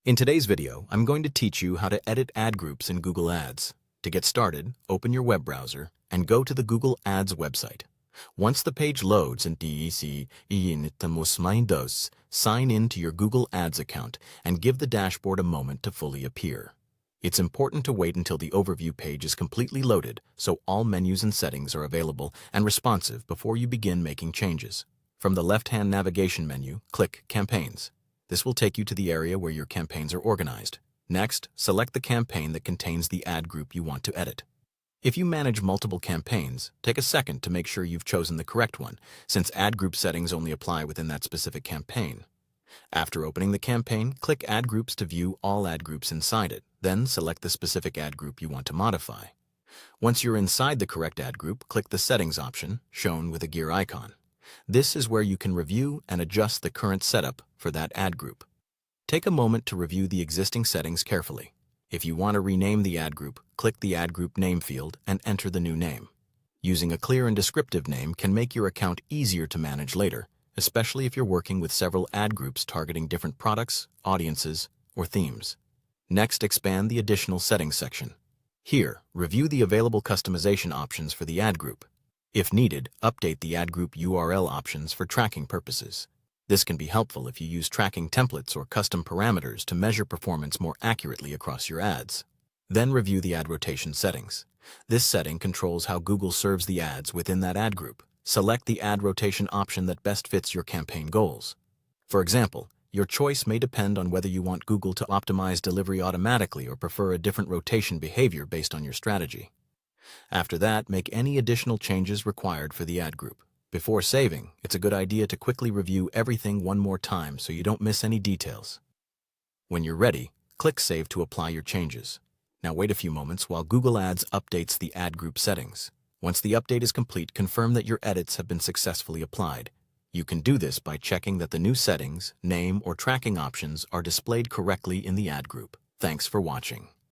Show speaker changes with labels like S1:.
S1: In today's video, I'm going to teach you how to edit ad groups in Google Ads. To get started, open your web browser and go to the Google Ads website. Once the page loads and sign in to your Google Ads account and give the dashboard a moment to fully appear. It's important to wait until the overview page is completely loaded so all menus and settings are available and responsive before you begin making changes. From the left-hand navigation menu, click Campaigns. This will take you to the area where your campaigns are organized. Next, select the campaign that contains the ad group you want to edit. If you manage multiple campaigns, take a second to make sure you've chosen the correct one, since ad group settings only apply within that specific campaign. After opening the campaign, click Ad Groups to view all ad groups inside it. Then select the specific ad group you want to modify. Once you're inside the correct ad group, click the Settings option, shown with a gear icon. This is where you can review and adjust the current setup for that ad group. Take a moment to review the existing settings carefully. If you want to rename the ad group, click the Ad Group Name field and enter the new name. Using a clear and descriptive name can make your account easier to manage later, especially if you're working with several ad groups targeting different products, audiences, or themes. Next, expand the Additional Settings section. Here, review the available customization options for the ad group. If needed, update the ad group URL options for tracking purposes. This can be helpful if you use tracking templates or custom parameters to measure performance more accurately across your ads. Then review the ad rotation settings. This setting controls how Google serves the ads within that ad group. Select the ad rotation option that best fits your campaign goals. For example, your choice may depend on whether you want Google to optimize delivery automatically or prefer a different rotation behavior based on your strategy. After that, make any additional changes required for the ad group. Before saving, it's a good idea to quickly review everything one more time so you don't miss any details. When you're ready, click Save to apply your changes. Now wait a few moments while Google Ads updates the ad group settings. Once the update is complete, confirm that your edits have been successfully applied. You can do this by checking that the new settings, name, or tracking options are displayed correctly in the ad group. Thanks for watching.